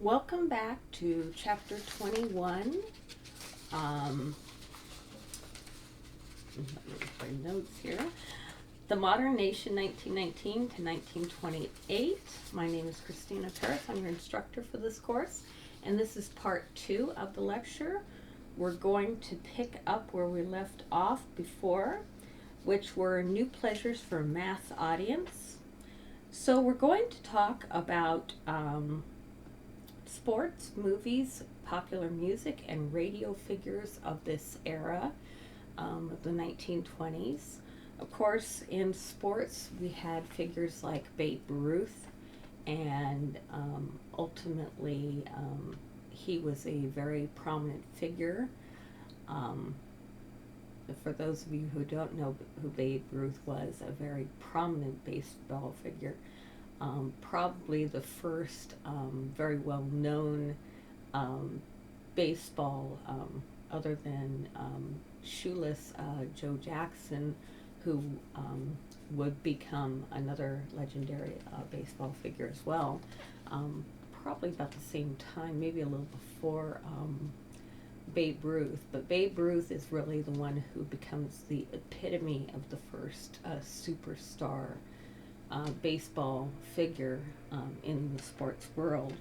Welcome back to chapter 21. Let me look at my notes here. The Modern Nation, 1919 to 1928. My name is Christina Paris. I'm your instructor for this course, and this is part 2 of the lecture. We're going to pick up where we left off before, which were new pleasures for a math audience. So we're going to talk about sports, movies, popular music, and radio figures of this era of the 1920s. Of course, in sports, we had figures like Babe Ruth, and ultimately he was a very prominent figure. For those of you who don't know who Babe Ruth was, a very prominent baseball figure. Probably the first very well known baseball, other than shoeless Joe Jackson, who would become another legendary baseball figure as well. Probably about the same time, maybe a little before Babe Ruth. But Babe Ruth is really the one who becomes the epitome of the first superstar baseball figure in the sports world.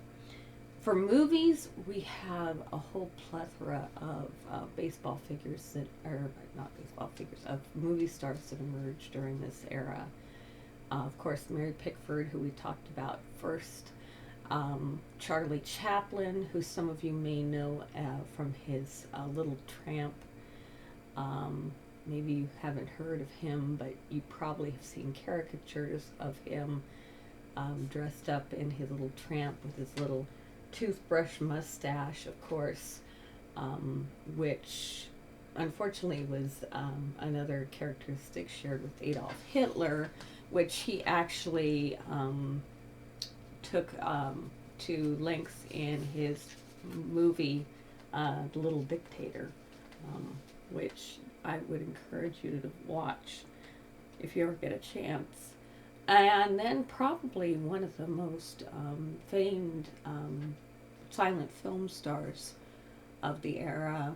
For movies, we have a whole plethora of baseball figures that are not baseball figures, of movie stars that emerged during this era. Of course, Mary Pickford, who we talked about first, Charlie Chaplin, who some of you may know from his Little Tramp. Maybe you haven't heard of him, but you probably have seen caricatures of him dressed up in his little tramp with his little toothbrush mustache, of course, which unfortunately was another characteristic shared with Adolf Hitler, which he actually took to lengths in his movie, The Little Dictator, which I would encourage you to watch if you ever get a chance. And then probably one of the most famed silent film stars of the era,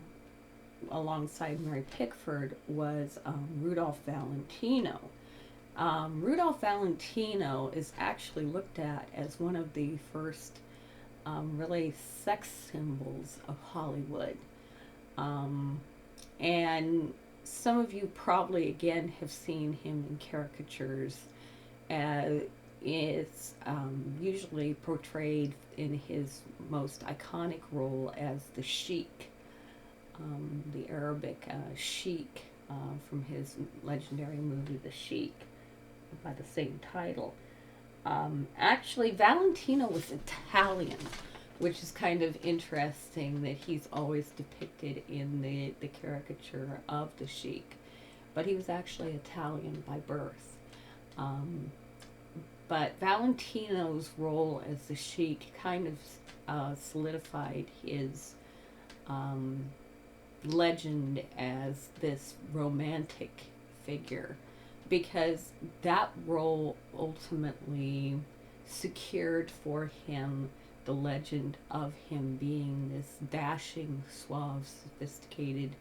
alongside Mary Pickford, was Rudolph Valentino. Rudolph Valentino is actually looked at as one of the first really sex symbols of Hollywood. And some of you probably, again, have seen him in caricatures. It's usually portrayed in his most iconic role as the Sheik, the Arabic Sheik from his legendary movie, The Sheik, by the same title. Actually, Valentino was Italian, which is kind of interesting that he's always depicted in the caricature of the Sheik. But he was actually Italian by birth. But Valentino's role as the Sheik kind of solidified his legend as this romantic figure, because that role ultimately secured for him the legend of him being this dashing, suave, sophisticated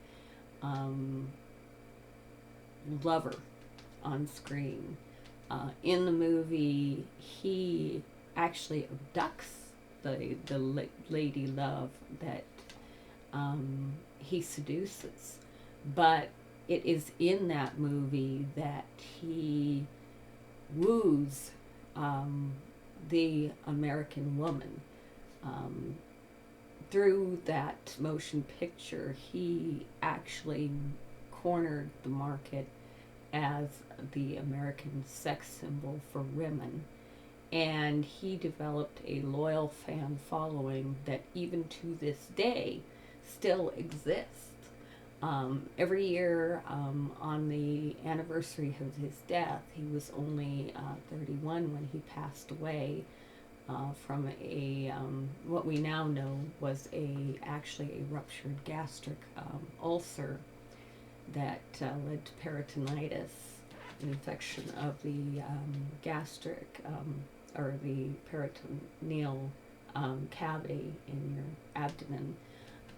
lover on screen. In the movie, he actually abducts the lady love that he seduces. But it is in that movie that he woos the American woman. Through that motion picture, he actually cornered the market as the American sex symbol for women. And he developed a loyal fan following that even to this day still exists. Every year on the anniversary of his death, he was only 31 when he passed away from a what we now know was actually a ruptured gastric ulcer that led to peritonitis, an infection of the gastric or the peritoneal cavity in your abdomen.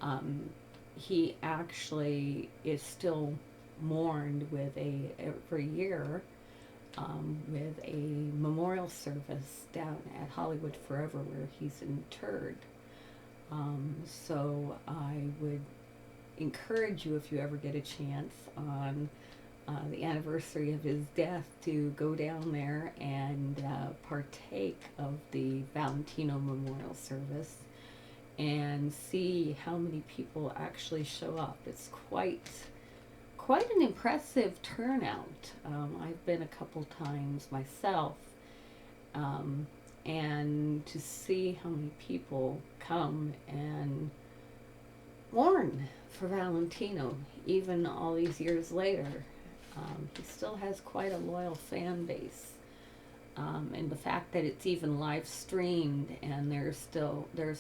Um, he actually is still mourned with every year with a memorial service down at Hollywood Forever where he's interred. So I would encourage you, if you ever get a chance on the anniversary of his death, to go down there and partake of the Valentino Memorial Service and see how many people actually show up. It's quite an impressive turnout. I've been a couple times myself, and to see how many people come and mourn for Valentino, even all these years later. He still has quite a loyal fan base. And the fact that it's even live streamed and there's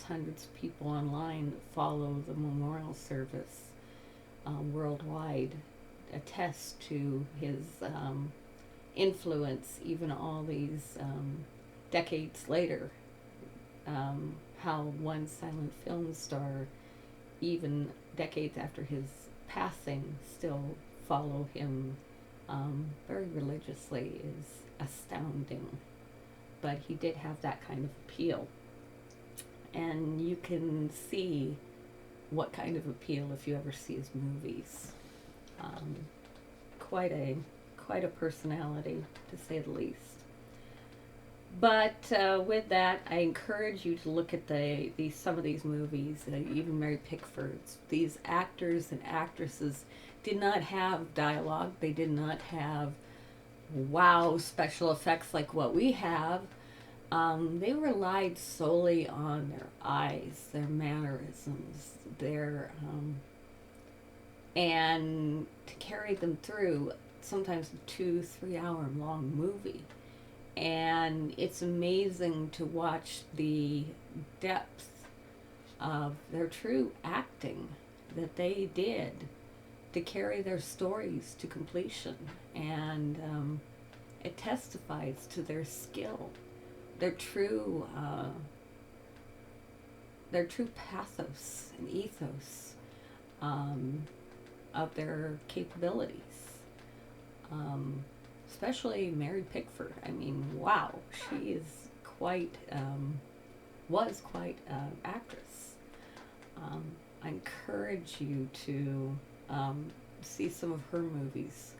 hundreds of people online that follow the memorial service worldwide attests to his influence even all these decades later. How one silent film star, even decades after his passing, still follow him very religiously is astounding. But he did have that kind of appeal. And you can see what kind of appeal if you ever see his movies. Um, quite a personality, to say the least. But with that, I encourage you to look at some of these movies, even Mary Pickford's. These actors and actresses did not have dialogue. They did not have wow special effects like what we have. They relied solely on their eyes, their mannerisms, and to carry them through sometimes a 2-3 hour long movie. And it's amazing to watch the depth of their true acting that they did to carry their stories to completion. And it testifies to their skill, their true pathos and ethos of their capabilities. Especially Mary Pickford. I mean, wow, she is was quite an actress. I encourage you to see some of her movies.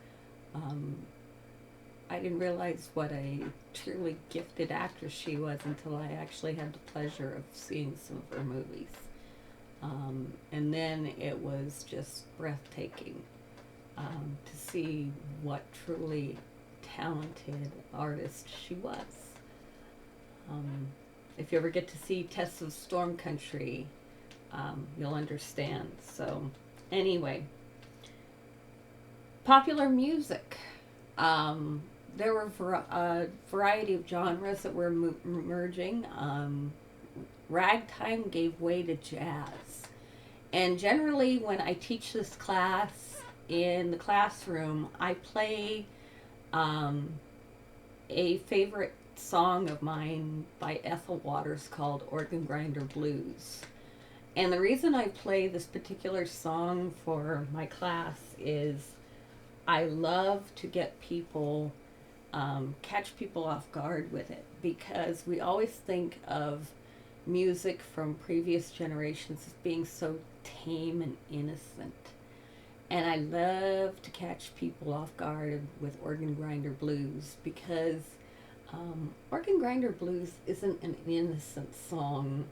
I didn't realize what a truly gifted actress she was until I actually had the pleasure of seeing some of her movies. And then it was just breathtaking to see what truly talented artist she was. If you ever get to see Tess of Storm Country, you'll understand. So anyway, popular music. There were a variety of genres that were emerging. Ragtime gave way to jazz. And generally when I teach this class in the classroom, I play a favorite song of mine by Ethel Waters called Organ Grinder Blues. And the reason I play this particular song for my class is I love to get people, catch people off guard with it, because we always think of music from previous generations as being so tame and innocent. And I love to catch people off guard with Organ Grinder Blues, because Organ Grinder Blues isn't an innocent song.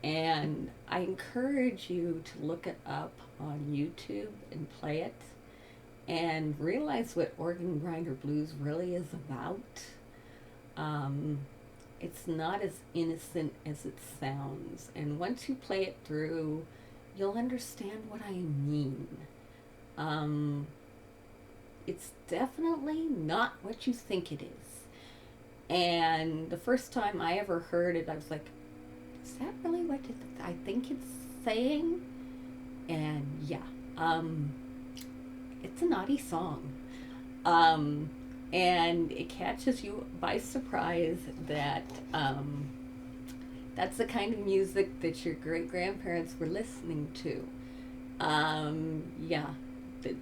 And I encourage you to look it up on YouTube and play it and realize what Organ Grinder Blues really is about. It's not as innocent as it sounds. And once you play it through, you'll understand what I mean. It's definitely not what you think it is. And the first time I ever heard it, I was like, is that really what I think it's saying? And yeah, it's a naughty song. And it catches you by surprise that That's the kind of music that your great grandparents were listening to. Yeah,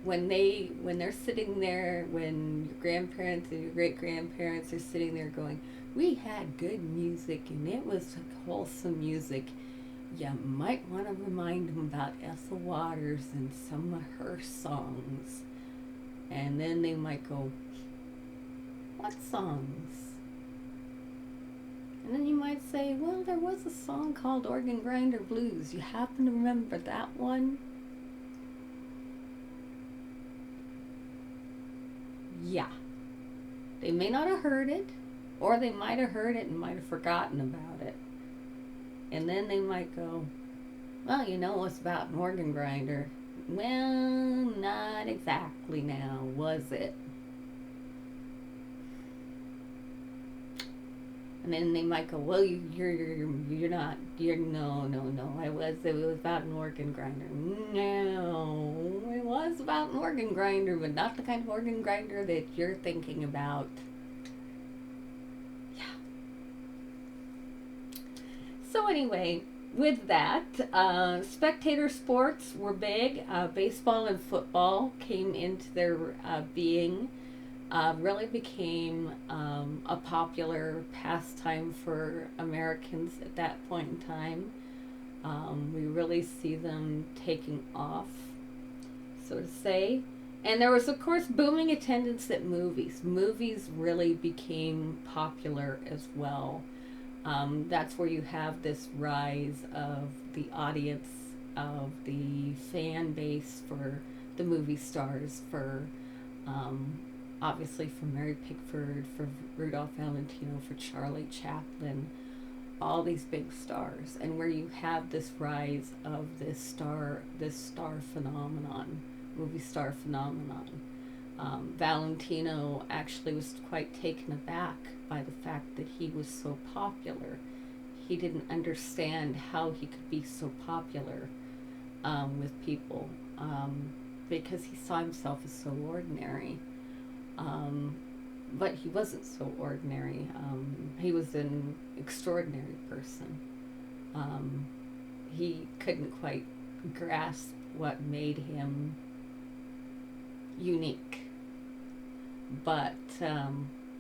when they're sitting there, when your grandparents and your great grandparents are sitting there going, "We had good music and it was wholesome music." You might want to remind them about Ethel Waters and some of her songs, and then they might go, "What songs?" And then you might say, "Well, there was a song called Organ Grinder Blues. You happen to remember that one?" Yeah. They may not have heard it, or they might have heard it and might have forgotten about it. And then they might go, "Well, you know what's about an organ grinder." Well, not exactly now, was it? And then they might go, "Well, you're not, you're, no, it was about an organ grinder." No, it was about an organ grinder, but not the kind of organ grinder that you're thinking about. Yeah. So anyway, with that, spectator sports were big. Baseball and football came into their being. Really became a popular pastime for Americans at that point in time. We really see them taking off, so to say. And there was, of course, booming attendance at movies. Movies really became popular as well. That's where you have this rise of the audience, of the fan base for the movie stars, for obviously for Mary Pickford, for Rudolph Valentino, for Charlie Chaplin, all these big stars, and where you have this rise of this star phenomenon, movie star phenomenon. Valentino actually was quite taken aback by the fact that he was so popular. He didn't understand how he could be so popular with people, because he saw himself as so ordinary. But he wasn't so ordinary. He was an extraordinary person. He couldn't quite grasp what made him unique. But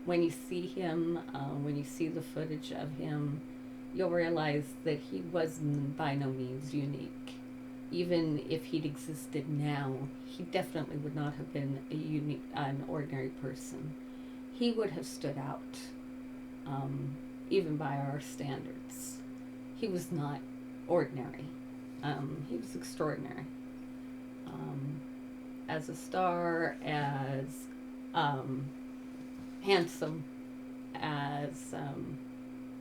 when you see him, when you see the footage of him, you'll realize that he was by no means unique. Even if he'd existed now, he definitely would not have been an ordinary person. He would have stood out, even by our standards. He was not ordinary. He was extraordinary. As a star, as handsome, as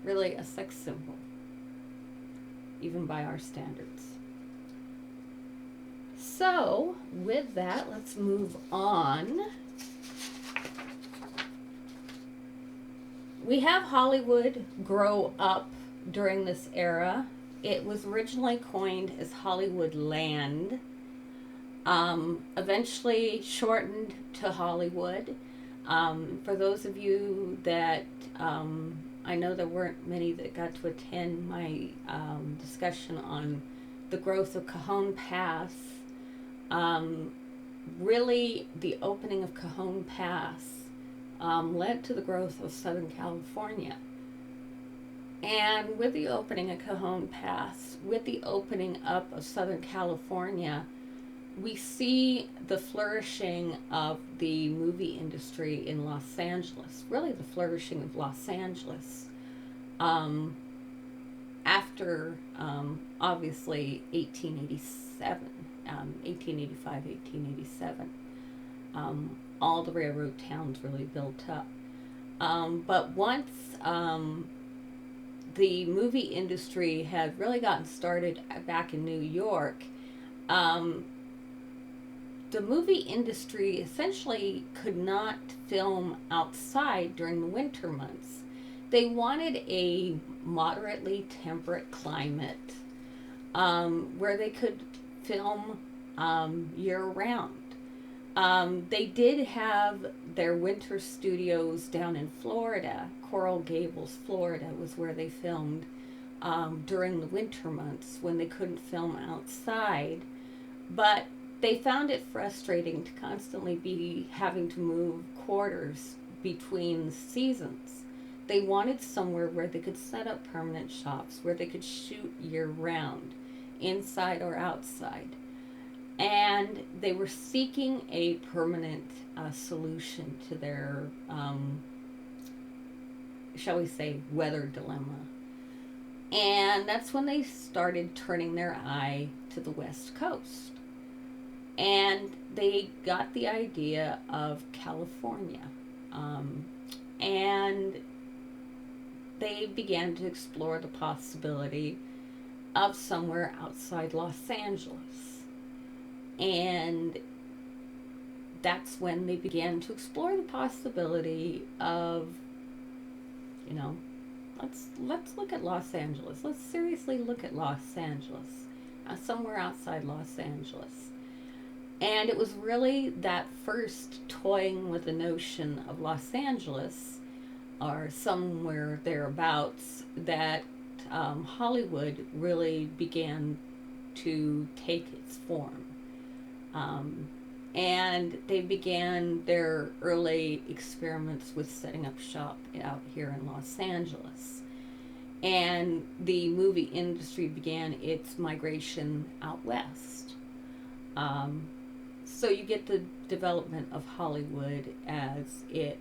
really a sex symbol, even by our standards. So, with that, let's move on. We have Hollywood grow up during this era. It was originally coined as Hollywood Land, eventually shortened to Hollywood. For those of you that, I know there weren't many that got to attend my discussion on the growth of Cajon Pass. Really, the opening of Cajon Pass led to the growth of Southern California. And with the opening of Cajon Pass, with the opening up of Southern California, we see the flourishing of the movie industry in Los Angeles, really the flourishing of Los Angeles. After, obviously, 1887. 1885, 1887. All the railroad towns really built up. But once the movie industry had really gotten started back in New York, the movie industry essentially could not film outside during the winter months. They wanted a moderately temperate climate where they could film year round. They did have their winter studios down in Florida. Coral Gables, Florida was where they filmed during the winter months when they couldn't film outside. But they found it frustrating to constantly be having to move quarters between seasons. They wanted somewhere where they could set up permanent shops, where they could shoot year round, inside or outside. And they were seeking a permanent solution to their, shall we say, weather dilemma. And that's when they started turning their eye to the West Coast. And they got the idea of California. And they began to explore the possibility of somewhere outside Los Angeles. And that's when they began to explore the possibility of, you know, let's look at Los Angeles. Let's seriously look at Los Angeles, somewhere outside Los Angeles. And it was really that first toying with the notion of Los Angeles, or somewhere thereabouts, that Hollywood really began to take its form. And they began their early experiments with setting up shop out here in Los Angeles. And the movie industry began its migration out west. So you get the development of Hollywood as it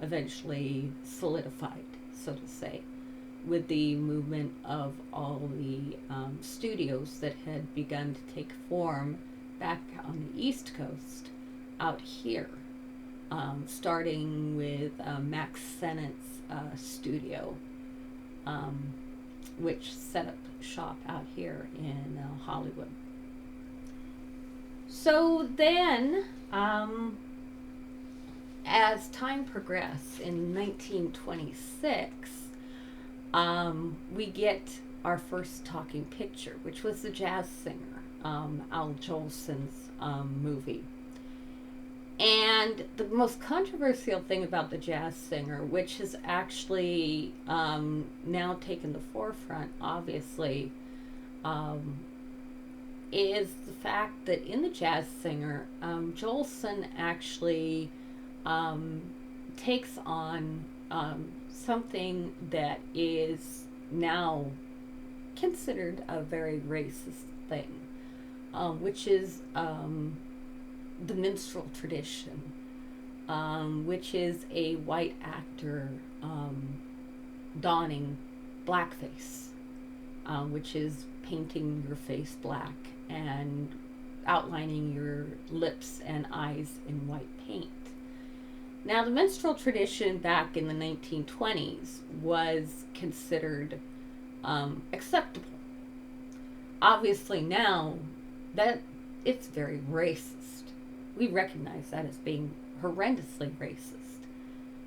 eventually solidified, so to say, with the movement of all the studios that had begun to take form back on the East Coast out here, starting with Max Sennett's studio, which set up shop out here in Hollywood. So then, as time progressed, in 1926, we get our first talking picture, which was The Jazz Singer, Al Jolson's movie. And the most controversial thing about The Jazz Singer, which has actually now taken the forefront, obviously, is the fact that in The Jazz Singer, Jolson actually takes on something that is now considered a very racist thing, which is the minstrel tradition, which is a white actor donning blackface, which is painting your face black and outlining your lips and eyes in white paint. Now, the minstrel tradition back in the 1920s was considered acceptable. Obviously now, that it's very racist. We recognize that as being horrendously racist.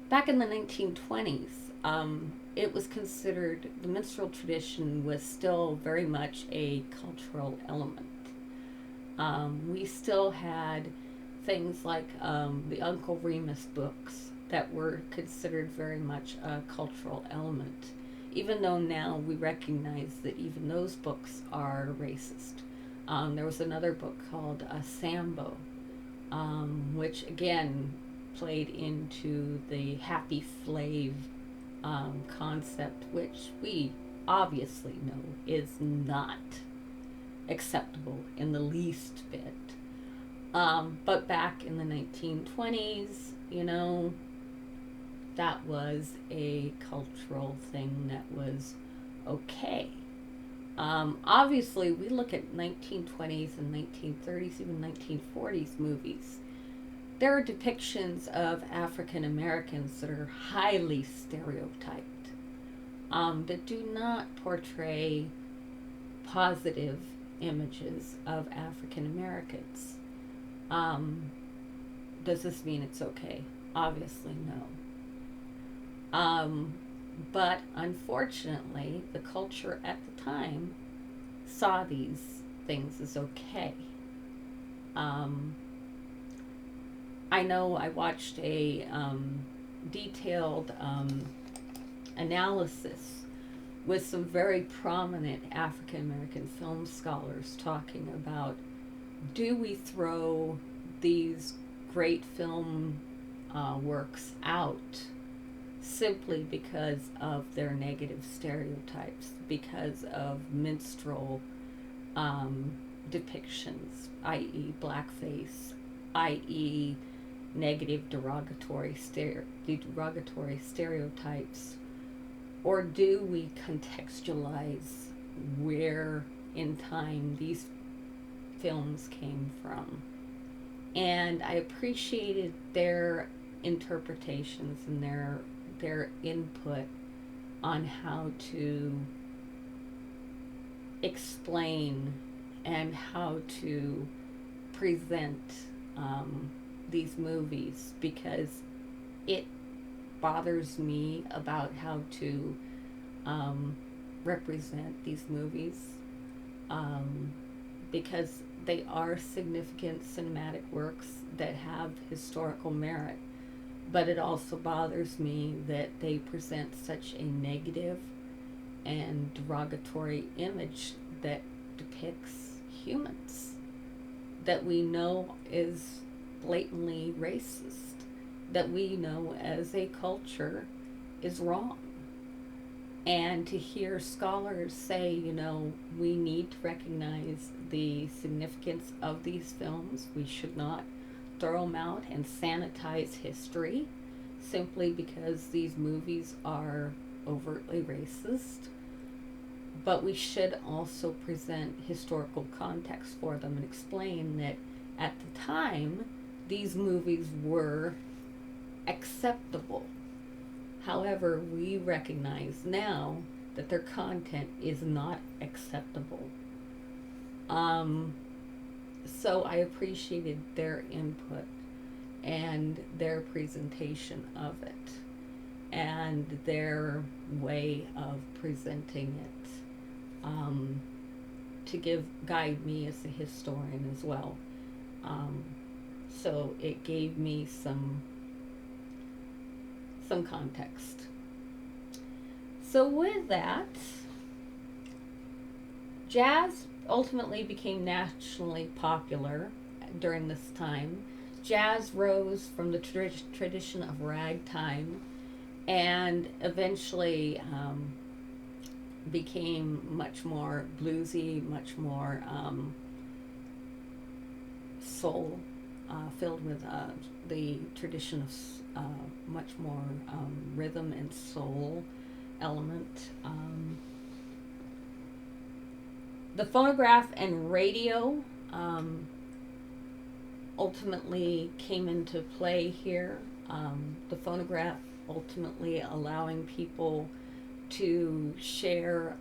Back in the 1920s, it was considered, the minstrel tradition was still very much a cultural element. We still had things like the Uncle Remus books that were considered very much a cultural element, even though now we recognize that even those books are racist. There was another book called Sambo, which again played into the happy slave concept, which we obviously know is not acceptable in the least bit. But back in the 1920s, you know, that was a cultural thing that was okay. Obviously, we look at 1920s and 1930s, even 1940s movies. There are depictions of African Americans that are highly stereotyped, that do not portray positive images of African Americans. Does this mean it's okay? Obviously, no. But unfortunately, the culture at the time saw these things as okay. I know I watched a detailed analysis with some very prominent African American film scholars talking about, do we throw these great film works out simply because of their negative stereotypes, because of minstrel depictions, i.e., blackface, i.e., negative derogatory stereotypes, or do we contextualize where in time these films came from? And I appreciated their interpretations and their input on how to explain and how to present these movies, because it bothers me about how to represent these movies, because they are significant cinematic works that have historical merit, but it also bothers me that they present such a negative and derogatory image that depicts humans that we know is blatantly racist, that we know as a culture is wrong. And to hear scholars say, we need to recognize the significance of these films, we should not throw them out and sanitize history simply because these movies are overtly racist, but we should also present historical context for them and explain that at the time these movies were acceptable. However, we recognize now that their content is not acceptable. So I appreciated their input and their presentation of it and their way of presenting it, to guide me as a historian as well. So it gave me some context. So with that, jazz ultimately became nationally popular during this time. Jazz rose from the tradition of ragtime and eventually became much more bluesy, much more soul, filled with the tradition of much more rhythm and soul element. The phonograph and radio ultimately came into play here. The phonograph ultimately allowing people to share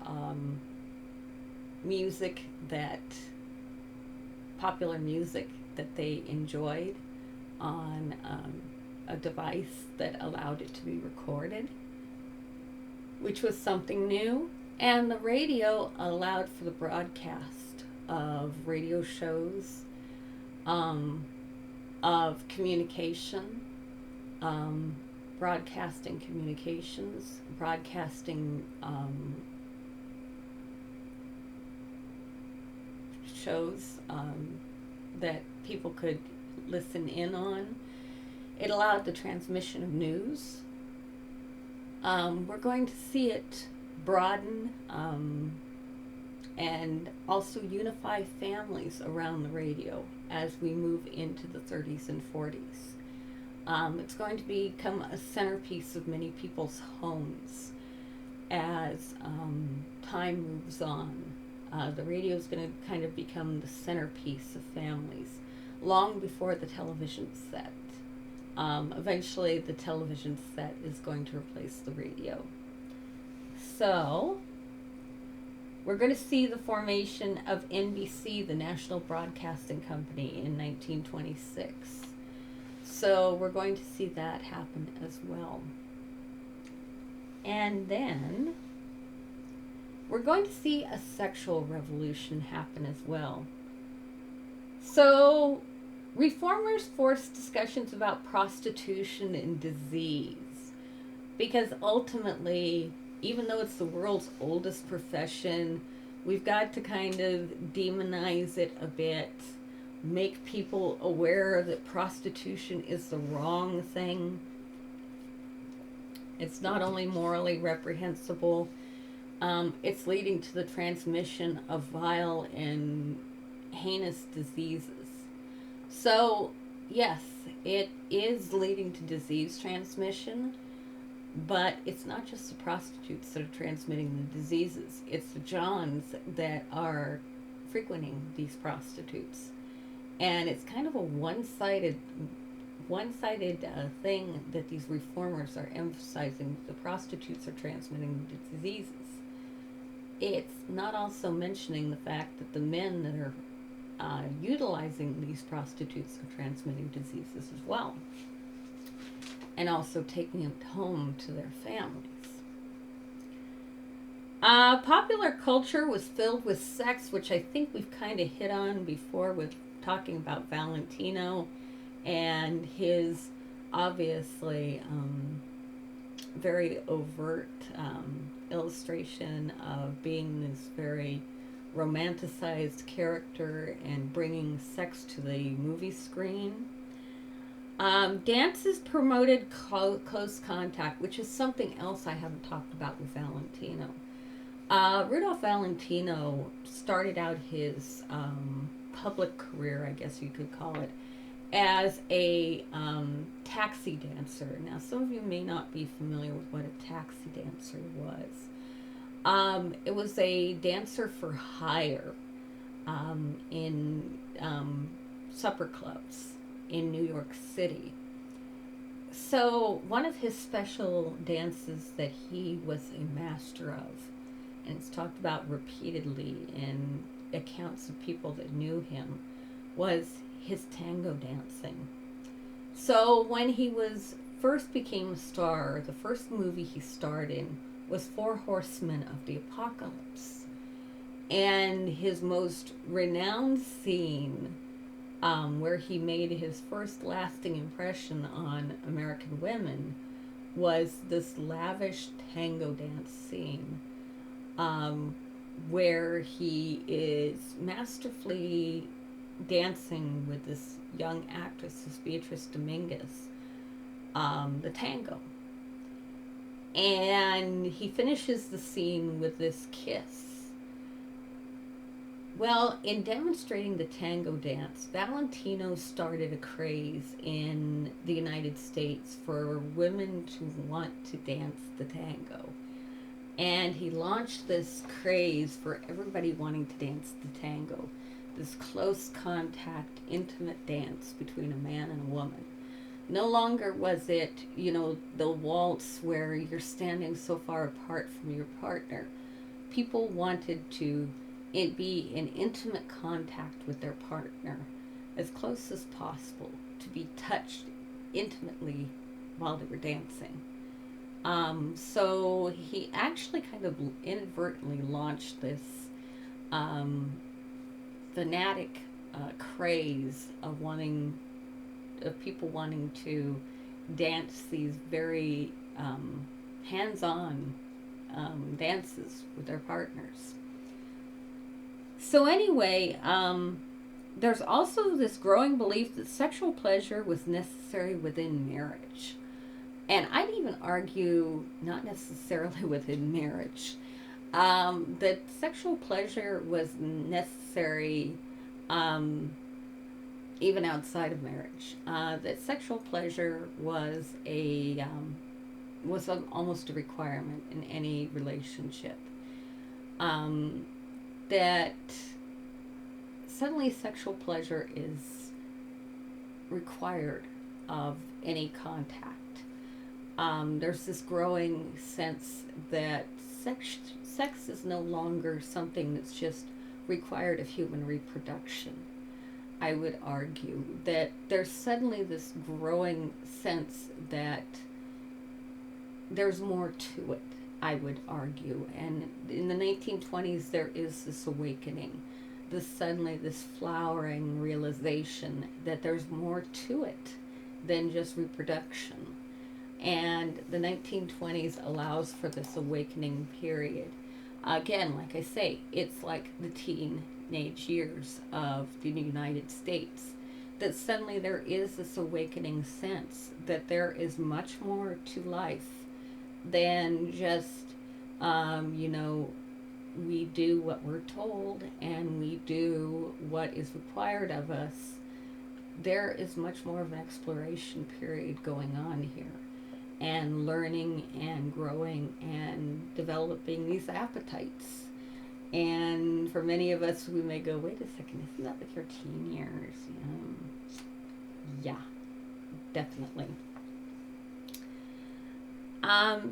popular music that they enjoyed on a device that allowed it to be recorded, which was something new. And the radio allowed for the broadcast of radio shows, of communication, broadcasting communications, broadcasting shows that people could listen in on. It allowed the transmission of news. We're going to see it broaden and also unify families around the radio as we move into the 30s and 40s. It's going to become a centerpiece of many people's homes as time moves on. The radio is going to kind of become the centerpiece of families long before the television set. Eventually, the television set is going to replace the radio. So, we're going to see the formation of NBC, the National Broadcasting Company, in 1926. So, we're going to see that happen as well. And then, we're going to see a sexual revolution happen as well. So, reformers forced discussions about prostitution and disease, because ultimately even though it's the world's oldest profession, we've got to kind of demonize it a bit, make people aware that prostitution is the wrong thing. It's not only morally reprehensible, it's leading to the transmission of vile and heinous diseases. So, yes, it is leading to disease transmission, but it's not just the prostitutes that are transmitting the diseases. It's the Johns that are frequenting these prostitutes. And it's kind of a one-sided thing that these reformers are emphasizing. The prostitutes are transmitting the diseases. It's not also mentioning the fact that the men that are utilizing these prostitutes are transmitting diseases as well, and also taking it home to their families. Popular culture was filled with sex, which I think we've kind of hit on before with talking about Valentino and his obviously very overt illustration of being this very romanticized character and bringing sex to the movie screen. Dances promoted close contact, which is something else I haven't talked about with Valentino. Rudolph Valentino started out his public career, I guess you could call it, as a taxi dancer. Now, some of you may not be familiar with what a taxi dancer was. It was a dancer for hire in supper clubs in New York City. So one of his special dances that he was a master of, and it's talked about repeatedly in accounts of people that knew him, was his tango dancing. So when he first became a star, the first movie he starred in was Four Horsemen of the Apocalypse. And his most renowned scene, where he made his first lasting impression on American women, was this lavish tango dance scene, where he is masterfully dancing with this young actress, this Beatrice Dominguez, the tango. And he finishes the scene with this kiss. Well, in demonstrating the tango dance, Valentino started a craze in the United States for women to want to dance the tango. And he launched this craze for everybody wanting to dance the tango, this close contact, intimate dance between a man and a woman. No longer was it, the waltz where you're standing so far apart from your partner. People wanted to be in intimate contact with their partner, as close as possible, to be touched intimately while they were dancing. So he actually kind of inadvertently launched this fanatic craze of people wanting to dance these very hands-on dances with their partners. So anyway, there's also this growing belief that sexual pleasure was necessary within marriage. And I'd even argue not necessarily within marriage, that sexual pleasure was necessary even outside of marriage. That sexual pleasure was almost a requirement in any relationship. That suddenly sexual pleasure is required of any contact. There's this growing sense that sex is no longer something that's just required of human reproduction. I would argue that there's suddenly this growing sense that there's more to it, I would argue. And in the 1920s, there is this awakening, this flowering realization that there's more to it than just reproduction. And the 1920s allows for this awakening period. Again, like I say, it's like the teenage years of the United States. That suddenly there is this awakening sense that there is much more to life than just, you know, we do what we're told and we do what is required of us. There is much more of an exploration period going on here, and learning and growing and developing these appetites. And for many of us, we may go, wait a second, isn't that like your teen years? Yeah, definitely.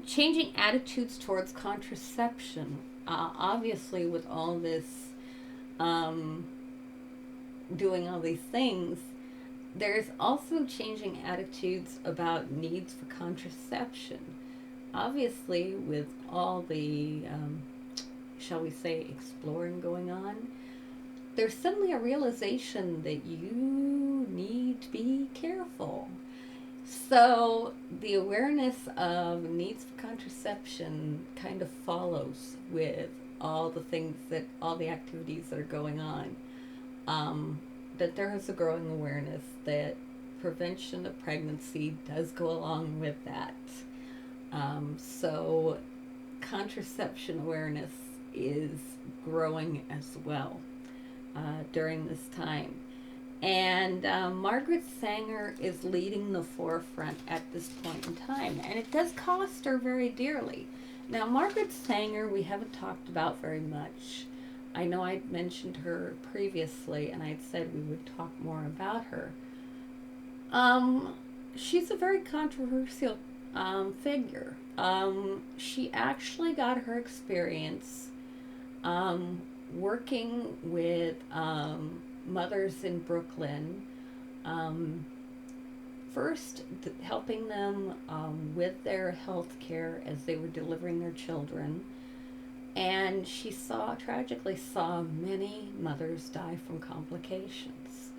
Changing attitudes towards contraception. Obviously, with all this, um, doing all these things, there's also changing attitudes about needs for contraception. Obviously, with all the, shall we say, exploring going on, there's suddenly a realization that you need to be careful. So the awareness of needs for contraception kind of follows with all the things that, all the activities that are going on. That there is a growing awareness that prevention of pregnancy does go along with that. So contraception awareness is growing as well during this time. And Margaret Sanger is leading the forefront at this point in time, and it does cost her very dearly. Now, Margaret Sanger, we haven't talked about very much. I know I'd mentioned her previously, and I'd said we would talk more about her. She's a very controversial figure. She actually got her experience working with mothers in Brooklyn, first helping them with their health care as they were delivering their children. And she tragically saw many mothers die from complications,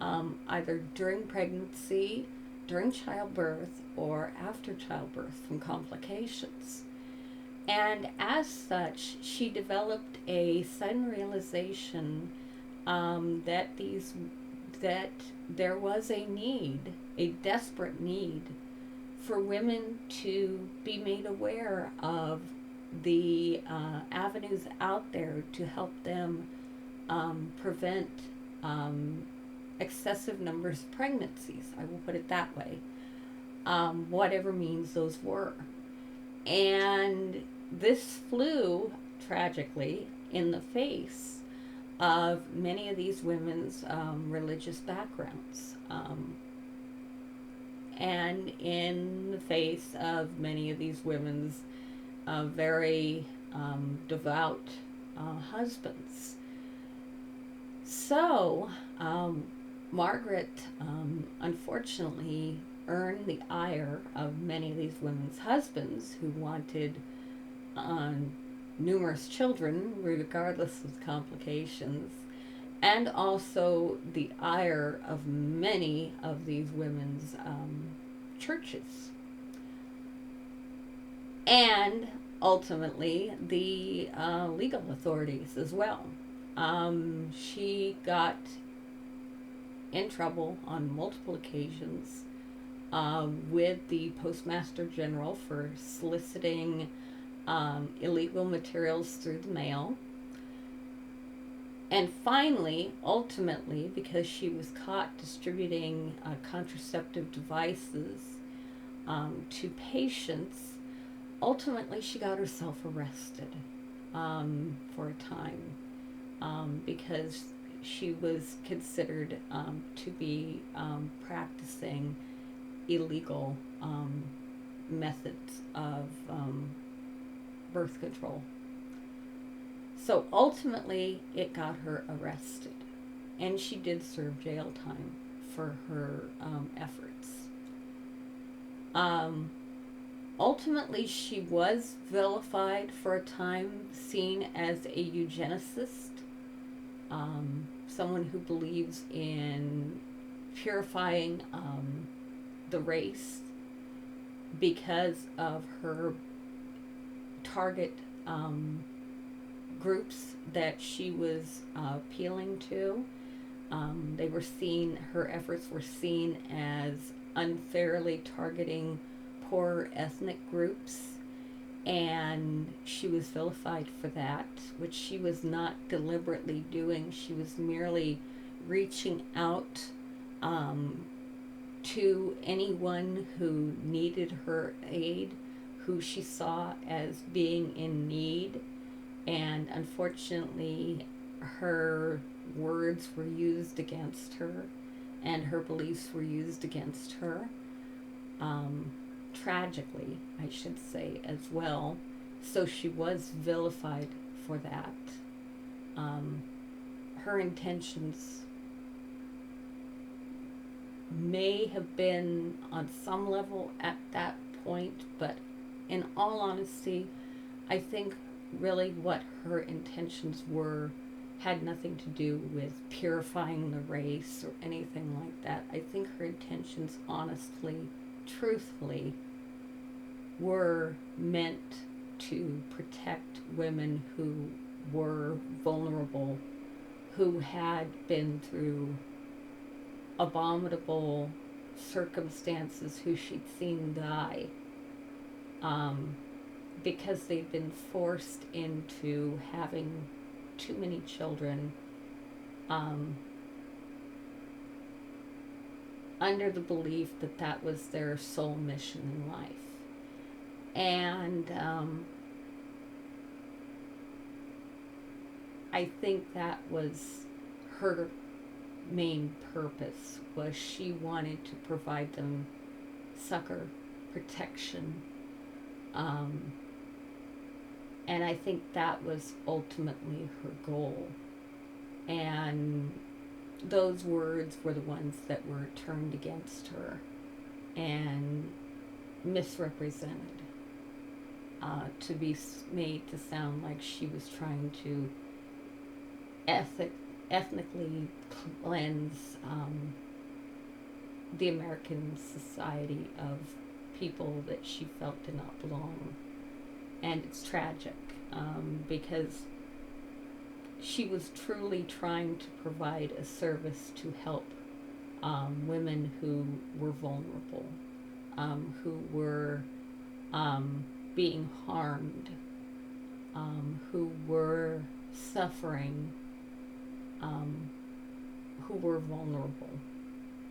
either during pregnancy, during childbirth, or after childbirth from complications. And as such, she developed a sudden realization that there was a need, a desperate need, for women to be made aware of the avenues out there to help them prevent excessive numbers of pregnancies. I will put it that way. Whatever means those were. And this flew, tragically, in the face of many of these women's religious backgrounds, and in the face of many of these women's very devout husbands. So, Margaret, unfortunately, earned the ire of many of these women's husbands who wanted numerous children, regardless of complications, and also the ire of many of these women's churches. And ultimately, the legal authorities as well. She got in trouble on multiple occasions with the Postmaster General for soliciting illegal materials through the mail. And finally, ultimately, because she was caught distributing contraceptive devices to patients, ultimately she got herself arrested for a time because she was considered to be practicing illegal methods of birth control. So ultimately, it got her arrested, and she did serve jail time for her efforts. Ultimately, she was vilified for a time, seen as a eugenicist, someone who believes in purifying the race, because of her target groups that she was appealing to. They were seen, her efforts were seen as unfairly targeting poor ethnic groups, and she was vilified for that, which she was not deliberately doing. She was merely reaching out to anyone who needed her aid, who she saw as being in need. And unfortunately, her words were used against her, and her beliefs were used against her. Tragically, I should say, as well. So she was vilified for that. Her intentions may have been on some level at that point, but in all honesty, I think really what her intentions were had nothing to do with purifying the race or anything like that. I think her intentions, honestly, truthfully, were meant to protect women who were vulnerable, who had been through abominable circumstances, who she'd seen die, because they'd been forced into having too many children, under the belief that that was their sole mission in life. And I think that was her main purpose, was she wanted to provide them succor, protection, and I think that was ultimately her goal. And those words were the ones that were turned against her and misrepresented, to be made to sound like she was trying to ethnically cleanse the American society of people that she felt did not belong. And it's tragic, because she was truly trying to provide a service to help women who were vulnerable, who were being harmed, who were suffering, who were vulnerable.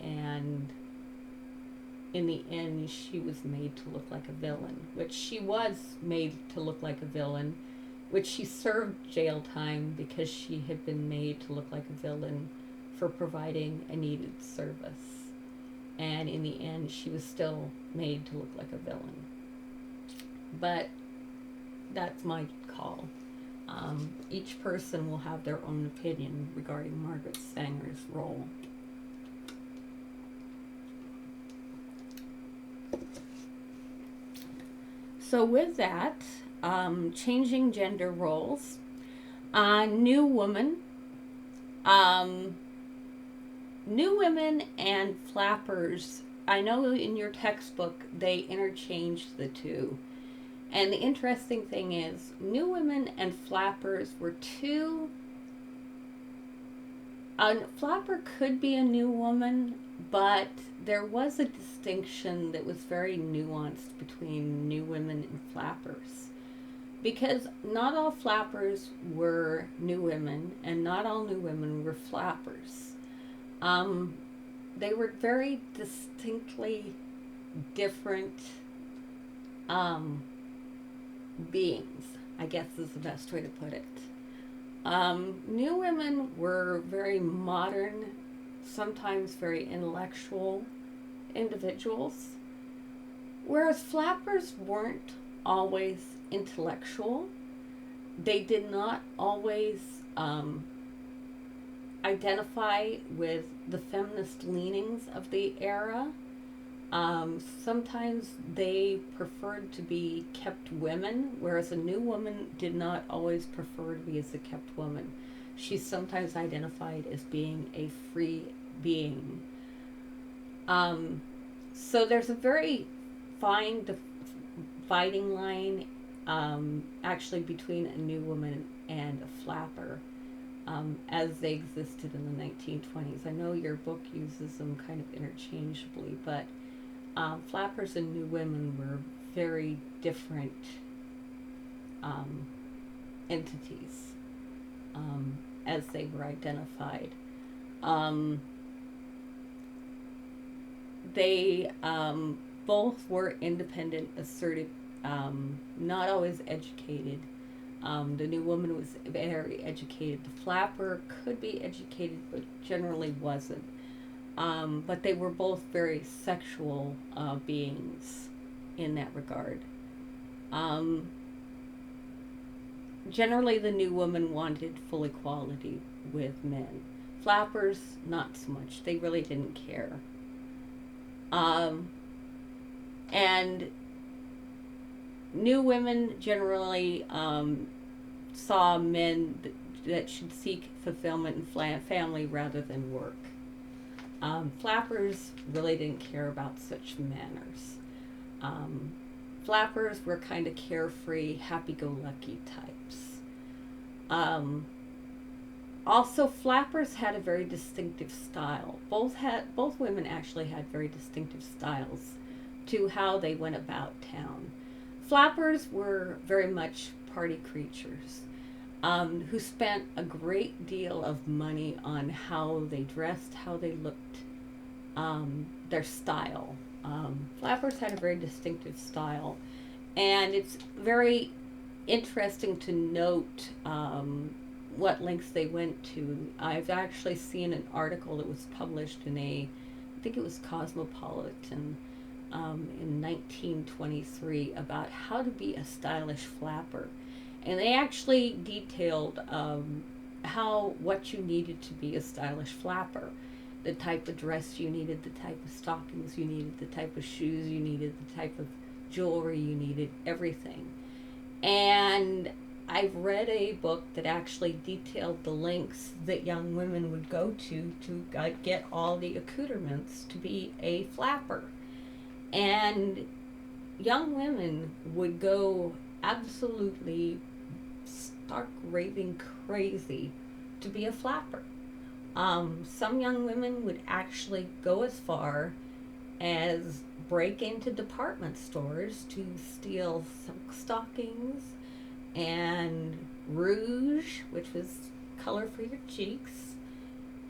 And in the end, she was made to look like a villain, which she was made to look like a villain, which she served jail time because she had been made to look like a villain for providing a needed service. And in the end, she was still made to look like a villain. But that's my call. Each person will have their own opinion regarding Margaret Stanger's role. So with that, changing gender roles, new women and flappers, I know in your textbook they interchanged the two. And the interesting thing is, new women and flappers were two. A flapper could be a new woman, but there was a distinction that was very nuanced between new women and flappers. Because not all flappers were new women, and not all new women were flappers. They were very distinctly different beings, I guess is the best way to put it. New women were very modern, sometimes very intellectual individuals, whereas flappers weren't always intellectual. They did not always identify with the feminist leanings of the era. Sometimes they preferred to be kept women, whereas a new woman did not always prefer to be as a kept woman. She's sometimes identified as being a free being. So there's a very find the fighting line actually between a new woman and a flapper as they existed in the 1920s. I know your book uses them kind of interchangeably, but flappers and new women were very different entities as they were identified. They both were independent, assertive, not always educated. The new woman was very educated. The flapper could be educated, but generally wasn't. But they were both very sexual beings in that regard. Generally, the new woman wanted full equality with men. Flappers, not so much. They really didn't care. And new women generally saw men that should seek fulfillment in family rather than work. Flappers really didn't care about such manners. Flappers were kind of carefree, happy-go-lucky types. Also, flappers had a very distinctive style. Both women actually had very distinctive styles to how they went about town. Flappers were very much party creatures who spent a great deal of money on how they dressed, how they looked, their style. Flappers had a very distinctive style, and it's very interesting to note what lengths they went to. I've actually seen an article that was published in I think it was Cosmopolitan in 1923 about how to be a stylish flapper. And they actually detailed what you needed to be a stylish flapper. The type of dress you needed, the type of stockings you needed, the type of shoes you needed, the type of jewelry you needed, everything. And I've read a book that actually detailed the lengths that young women would go to get all the accoutrements to be a flapper. And young women would go absolutely stark raving crazy to be a flapper. Some young women would actually go as far as break into department stores to steal silk stockings and rouge, which was color for your cheeks,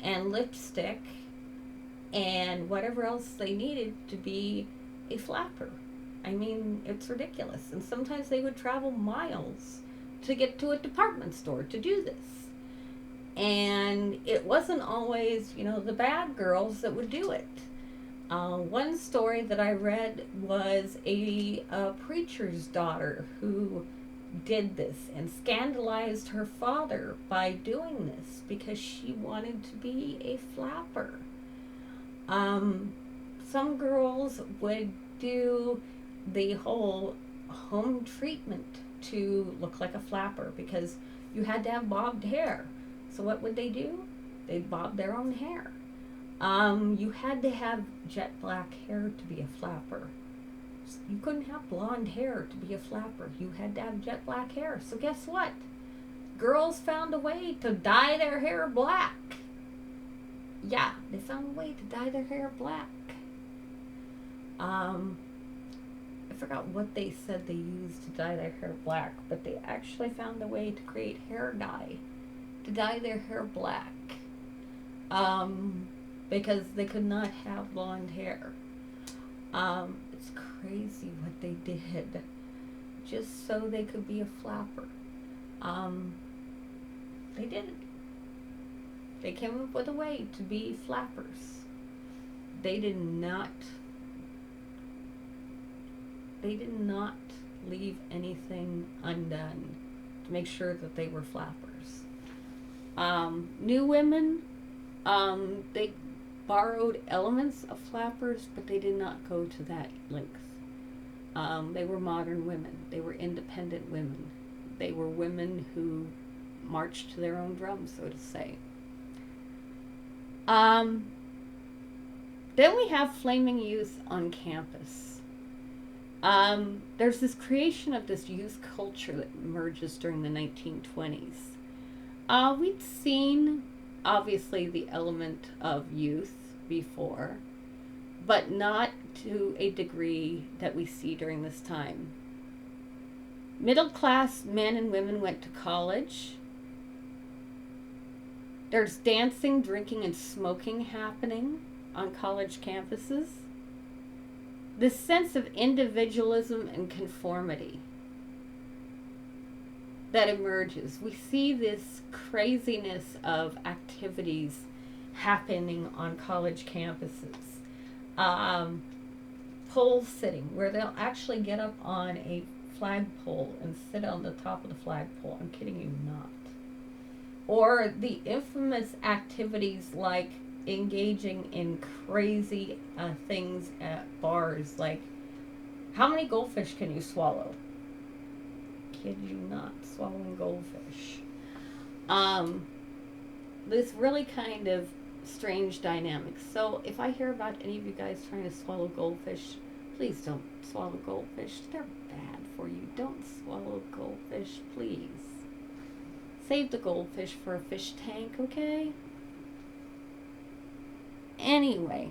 and lipstick, and whatever else they needed to be a flapper. I mean, it's ridiculous. And sometimes they would travel miles to get to a department store to do this. And it wasn't always, the bad girls that would do it. One story that I read was a preacher's daughter who did this and scandalized her father by doing this because she wanted to be a flapper. Some girls would do the whole home treatment to look like a flapper because you had to have bobbed hair. So what would they do? They'd bob their own hair. You had to have jet black hair to be a flapper. You couldn't have blonde hair to be a flapper. You had to have jet black hair. So guess what? Girls found a way to dye their hair black. Yeah, they found a way to dye their hair black. I forgot what they said they used to dye their hair black, but they actually found a way to create hair dye to dye their hair black because they could not have blonde hair. It's crazy what they did just so they could be a flapper. They did it. They came up with a way to be flappers. They did not leave anything undone to make sure that they were flappers. New women, they borrowed elements of flappers, but they did not go to that length. They were modern women. They were independent women. They were women who marched to their own drum, so to say. Then we have flaming youth on campus. There's this creation of this youth culture that emerges during the 1920s. We'd seen, obviously, the element of youth before, but not to a degree that we see during this time. Middle class men and women went to college. There's dancing, drinking, and smoking happening on college campuses. This sense of individualism and conformity that emerges. We see this craziness of activities happening on college campuses. Pole sitting, where they'll actually get up on a flagpole and sit on the top of the flagpole. I'm kidding you not. Or the infamous activities like engaging in crazy things at bars, like how many goldfish can you swallow? Kid you not, swallowing goldfish. This really kind of strange dynamics. So if I hear about any of you guys trying to swallow goldfish, please don't swallow goldfish. They're bad for you. Don't swallow goldfish, please. Save the goldfish for a fish tank, okay? Anyway,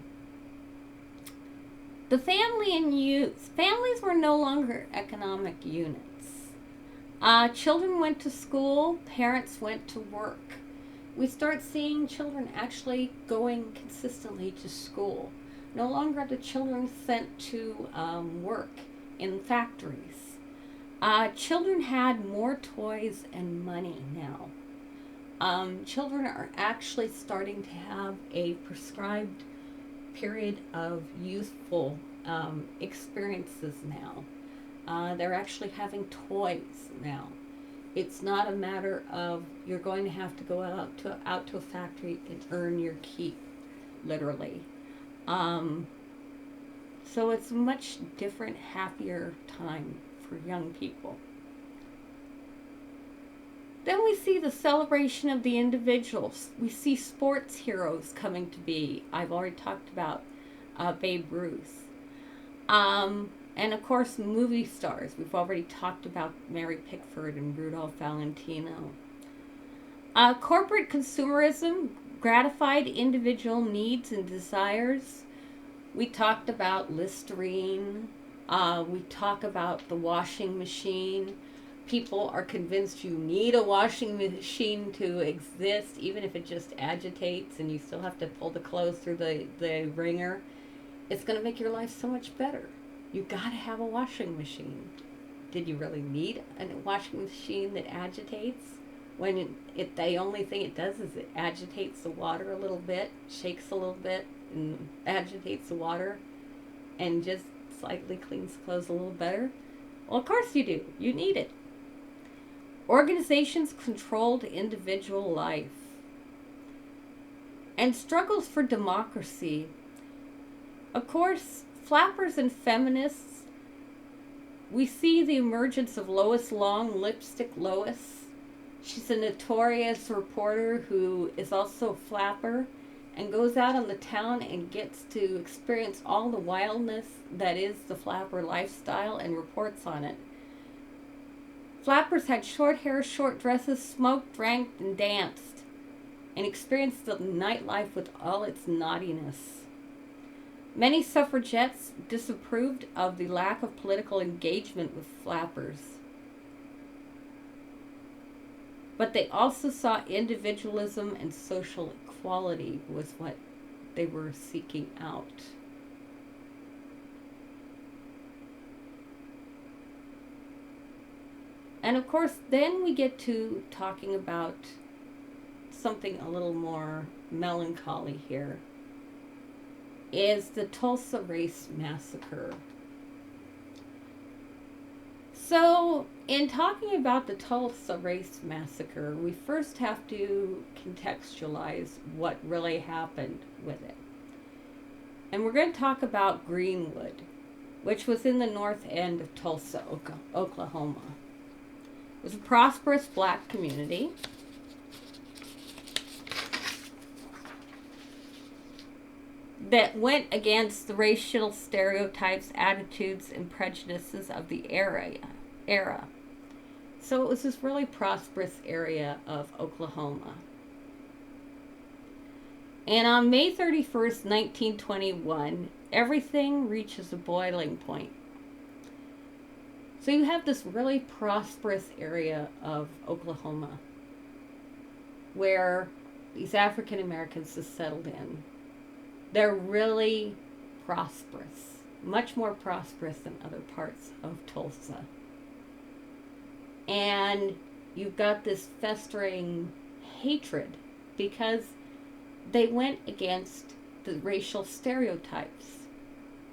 the family and youth. Families were no longer economic units. Children went to school, parents went to work. We start seeing children actually going consistently to school. No longer are the children sent to work in factories. Children had more toys and money now. Children are actually starting to have a prescribed period of youthful experiences now. They're actually having toys now. It's not a matter of you're going to have to go out to a factory and earn your keep, literally. So it's a much different, happier time for young people. Then we see the celebration of the individuals. We see sports heroes coming to be. I've already talked about Babe Ruth. And of course, movie stars. We've already talked about Mary Pickford and Rudolph Valentino. Corporate consumerism gratified individual needs and desires. We talked about Listerine. We talk about the washing machine. People are convinced you need a washing machine to exist, even if it just agitates and you still have to pull the clothes through the wringer. It's going to make your life so much better. You got to have a washing machine. Did you really need a washing machine that agitates? When the only thing it does is it agitates the water a little bit, shakes a little bit, and agitates the water, and just slightly cleans the clothes a little better? Well, of course you do. You need it. Organizations controlled individual life. And struggles for democracy. Of course, flappers and feminists, we see the emergence of Lois Long, Lipstick Lois. She's a notorious reporter who is also a flapper and goes out on the town and gets to experience all the wildness that is the flapper lifestyle and reports on it. Flappers had short hair, short dresses, smoked, drank, and danced, and experienced the nightlife with all its naughtiness. Many suffragettes disapproved of the lack of political engagement with flappers. But they also saw individualism and social equality was what they were seeking out. And of course, then we get to talking about something a little more melancholy here, is the Tulsa Race Massacre. So, in talking about the Tulsa Race Massacre, we first have to contextualize what really happened with it. And we're going to talk about Greenwood, which was in the north end of Tulsa, Oklahoma. It was a prosperous black community. that went against the racial stereotypes, attitudes, and prejudices of the era. So it was this really prosperous area of Oklahoma. And on May 31st, 1921, everything reaches a boiling point. So you have this really prosperous area of Oklahoma where these African Americans have settled in. They're really prosperous, much more prosperous than other parts of Tulsa. And you've got this festering hatred because they went against the racial stereotypes.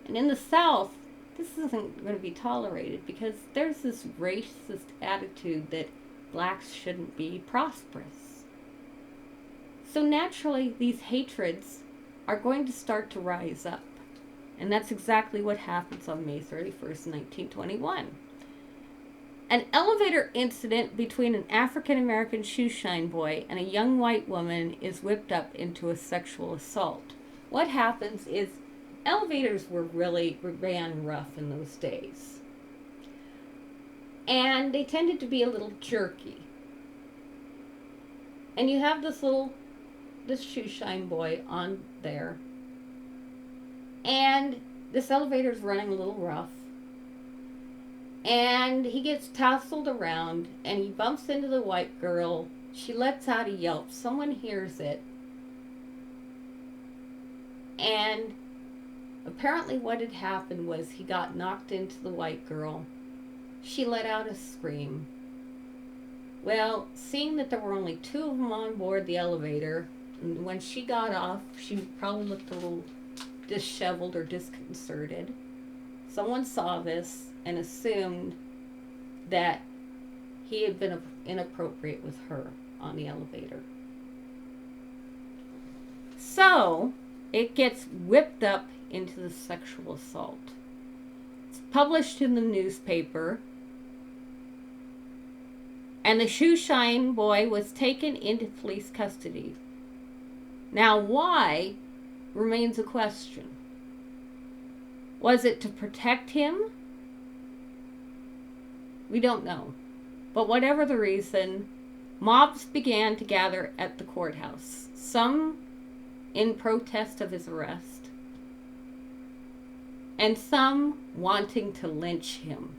And in the South, this isn't going to be tolerated because there's this racist attitude that blacks shouldn't be prosperous. So naturally, these hatreds are going to start to rise up. And that's exactly what happens on May 31st, 1921. An elevator incident between an African-American shoeshine boy and a young white woman is whipped up into a sexual assault. What happens is elevators ran rough in those days. And they tended to be a little jerky. And you have this shoeshine boy on there. And this elevator's running a little rough. And he gets tousled around and he bumps into the white girl. She lets out a yelp. Someone hears it. And apparently what had happened was he got knocked into the white girl. She let out a scream. Well, seeing that there were only two of them on board the elevator, and when she got off, she probably looked a little disheveled or disconcerted. Someone saw this and assumed that he had been inappropriate with her on the elevator. So it gets whipped up into the sexual assault. It's published in the newspaper, and the shoeshine boy was taken into police custody. Now, why remains a question. Was it to protect him? We don't know. But whatever the reason, mobs began to gather at the courthouse, some in protest of his arrest, and some wanting to lynch him.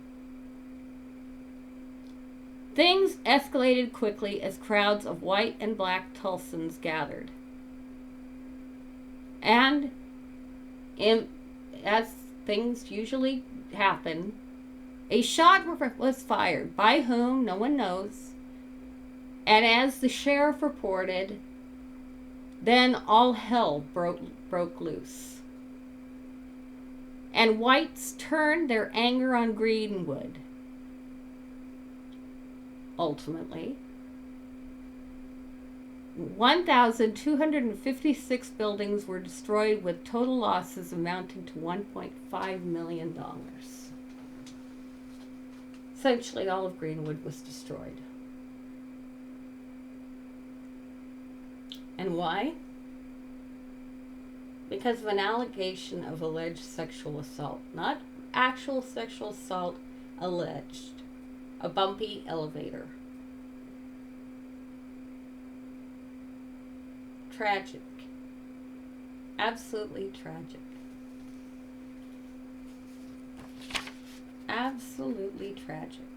Things escalated quickly as crowds of white and black Tulsans gathered. And as things usually happen, a shot was fired. By whom, no one knows. And as the sheriff reported, then all hell broke loose. And whites turned their anger on Greenwood. Ultimately, 1,256 buildings were destroyed with total losses amounting to $1.5 million. Essentially, all of Greenwood was destroyed. And why? Because of an allegation of alleged sexual assault. Not actual sexual assault, alleged. A bumpy elevator. Tragic. Absolutely tragic. Absolutely tragic.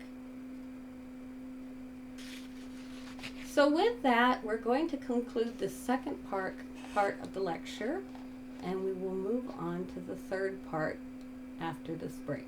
So with that, we're going to conclude the second part of the lecture, and we will move on to the third part after this break.